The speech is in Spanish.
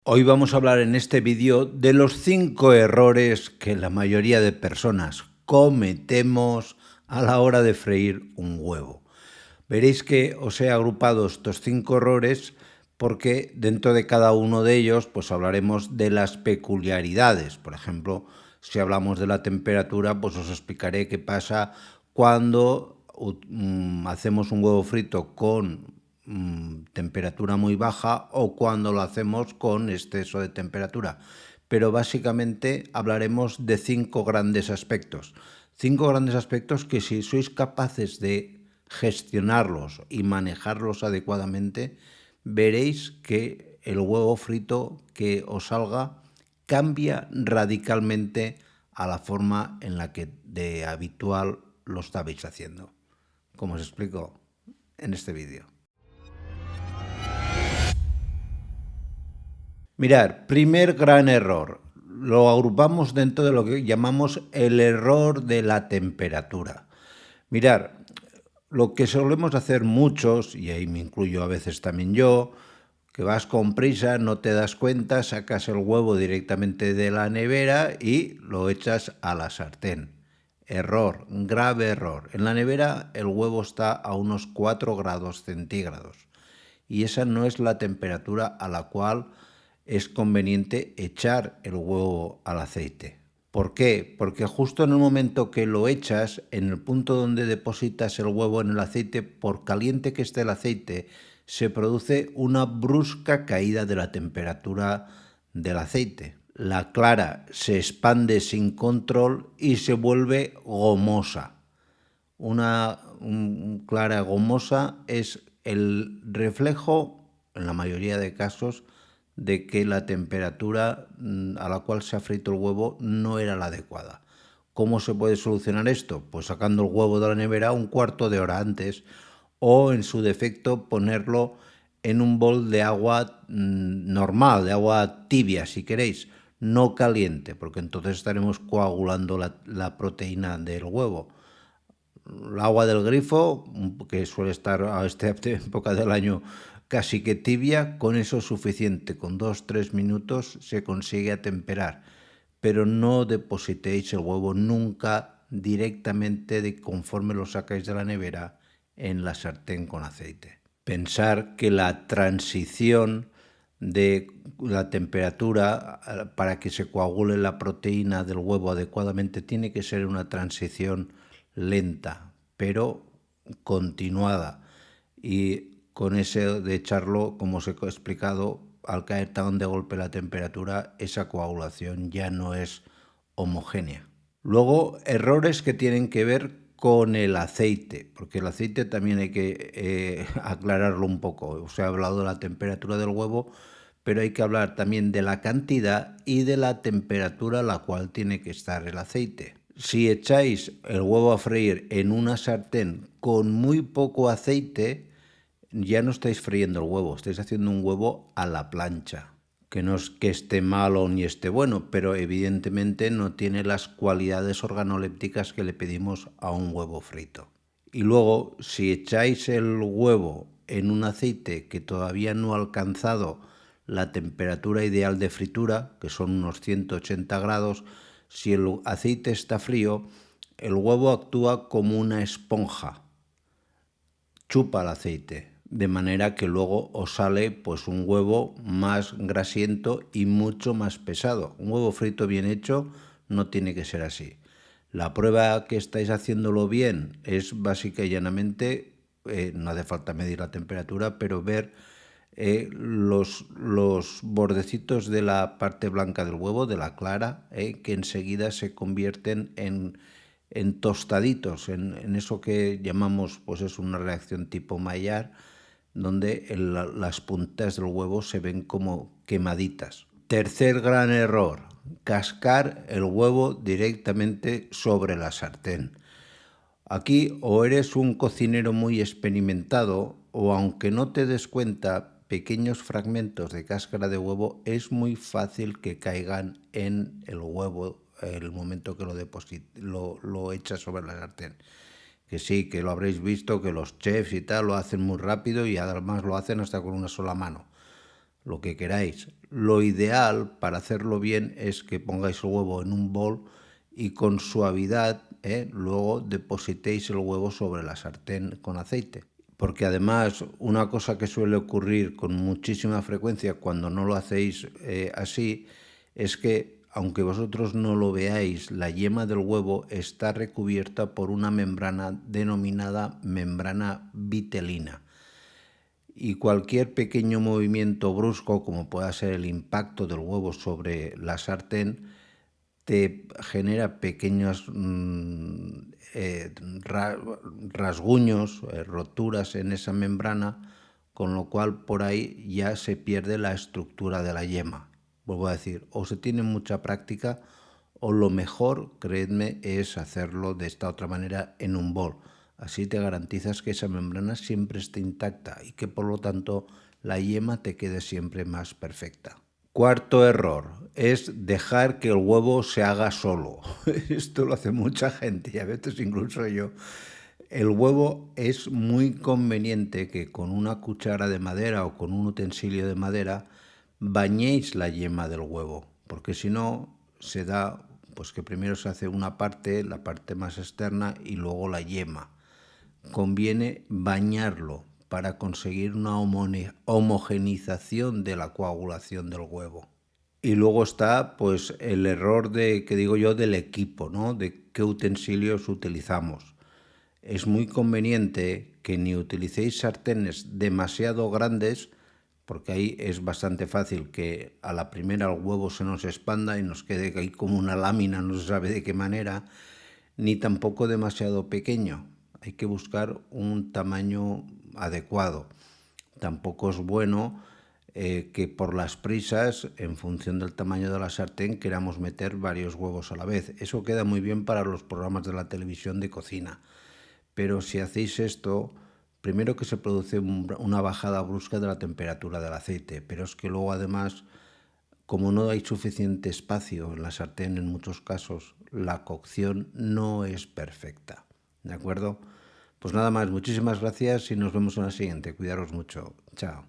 Hoy vamos a hablar en este vídeo de los 5 errores que la mayoría de personas cometemos a la hora de freír un huevo. Veréis que os he agrupado estos 5 errores porque dentro de cada uno de ellos pues hablaremos de las peculiaridades. Por ejemplo, si hablamos de la temperatura, pues os explicaré qué pasa cuando hacemos un huevo frito con temperatura muy baja o cuando lo hacemos con exceso de temperatura. Pero básicamente hablaremos de 5 grandes aspectos. 5 grandes aspectos que si sois capaces de gestionarlos y manejarlos adecuadamente, veréis que el huevo frito que os salga cambia radicalmente a la forma en la que de habitual lo estabais haciendo. Como os explico en este vídeo. Mirad, primer gran error. Lo agrupamos dentro de lo que llamamos el error de la temperatura. Mirad, lo que solemos hacer muchos, y ahí me incluyo a veces también yo, que vas con prisa, no te das cuenta, sacas el huevo directamente de la nevera y lo echas a la sartén. Error, grave error. En la nevera el huevo está a unos 4 grados centígrados y esa no es la temperatura a la cual es conveniente echar el huevo al aceite. ¿Por qué? Porque justo en el momento que lo echas, en el punto donde depositas el huevo en el aceite, por caliente que esté el aceite, se produce una brusca caída de la temperatura del aceite. La clara se expande sin control y se vuelve gomosa. Una clara gomosa es el reflejo, en la mayoría de casos, de que la temperatura a la cual se ha frito el huevo no era la adecuada. ¿Cómo se puede solucionar esto? Pues sacando el huevo de la nevera un cuarto de hora antes o, en su defecto, ponerlo en un bol de agua normal, de agua tibia, si queréis, no caliente, porque entonces estaremos coagulando la proteína del huevo. El agua del grifo, que suele estar a esta época del año casi que tibia, con eso es suficiente. Con 2-3 minutos se consigue atemperar. Pero no depositéis el huevo nunca directamente conforme lo sacáis de la nevera en la sartén con aceite. Pensar que la transición de la temperatura para que se coagule la proteína del huevo adecuadamente tiene que ser una transición lenta, pero continuada. Y con ese de echarlo, como os he explicado, al caer tan de golpe la temperatura, esa coagulación ya no es homogénea. Luego, errores que tienen que ver con el aceite, porque el aceite también hay que aclararlo un poco. Os he hablado de la temperatura del huevo, pero hay que hablar también de la cantidad y de la temperatura a la cual tiene que estar el aceite. Si echáis el huevo a freír en una sartén con muy poco aceite, ya no estáis friendo el huevo, estáis haciendo un huevo a la plancha. Que no es que esté malo ni esté bueno, pero evidentemente no tiene las cualidades organolépticas que le pedimos a un huevo frito. Y luego, si echáis el huevo en un aceite que todavía no ha alcanzado la temperatura ideal de fritura, que son unos 180 grados, si el aceite está frío, el huevo actúa como una esponja, chupa el aceite, de manera que luego os sale pues un huevo más grasiento y mucho más pesado. Un huevo frito bien hecho no tiene que ser así. La prueba que estáis haciéndolo bien es básica y llanamente, no hace falta medir la temperatura, pero ver los bordecitos de la parte blanca del huevo, de la clara, que enseguida se convierten en tostaditos, en eso que llamamos, pues es una reacción tipo Maillard, donde las puntas del huevo se ven como quemaditas. Tercer gran error, cascar el huevo directamente sobre la sartén. Aquí o eres un cocinero muy experimentado o, aunque no te des cuenta, pequeños fragmentos de cáscara de huevo es muy fácil que caigan en el huevo en el momento que lo echas sobre la sartén. Que sí, que lo habréis visto, que los chefs y tal lo hacen muy rápido y además lo hacen hasta con una sola mano. lo que queráis. Lo ideal para hacerlo bien es que pongáis el huevo en un bol y con suavidad luego depositéis el huevo sobre la sartén con aceite. Porque además una cosa que suele ocurrir con muchísima frecuencia cuando no lo hacéis así es que aunque vosotros no lo veáis, la yema del huevo está recubierta por una membrana denominada membrana vitelina. Y cualquier pequeño movimiento brusco, como pueda ser el impacto del huevo sobre la sartén, te genera pequeños rasguños, roturas en esa membrana, con lo cual por ahí ya se pierde la estructura de la yema. Vuelvo a decir, o se tiene mucha práctica o lo mejor, creedme, es hacerlo de esta otra manera en un bol. Así te garantizas que esa membrana siempre esté intacta y que por lo tanto la yema te quede siempre más perfecta. Cuarto error es dejar que el huevo se haga solo. Esto lo hace mucha gente y a veces incluso yo. El huevo es muy conveniente que con una cuchara de madera o con un utensilio de madera bañéis la yema del huevo, porque si no se da pues que primero se hace una parte, la parte más externa y luego la yema. Conviene bañarlo para conseguir una homogenización de la coagulación del huevo. Y luego está pues el error de que digo yo del equipo, ¿no? De qué utensilios utilizamos. Es muy conveniente que ni utilicéis sartenes demasiado grandes, porque ahí es bastante fácil que a la primera el huevo se nos expanda y nos quede ahí como una lámina, no se sabe de qué manera, ni tampoco demasiado pequeño. Hay que buscar un tamaño adecuado. Tampoco es bueno que por las prisas, en función del tamaño de la sartén, queramos meter varios huevos a la vez. Eso queda muy bien para los programas de la televisión de cocina. Pero si hacéis esto, primero que se produce una bajada brusca de la temperatura del aceite, pero es que luego además, como no hay suficiente espacio en la sartén en muchos casos, la cocción no es perfecta. ¿De acuerdo? Pues nada más, muchísimas gracias y nos vemos en la siguiente. Cuidaros mucho. Chao.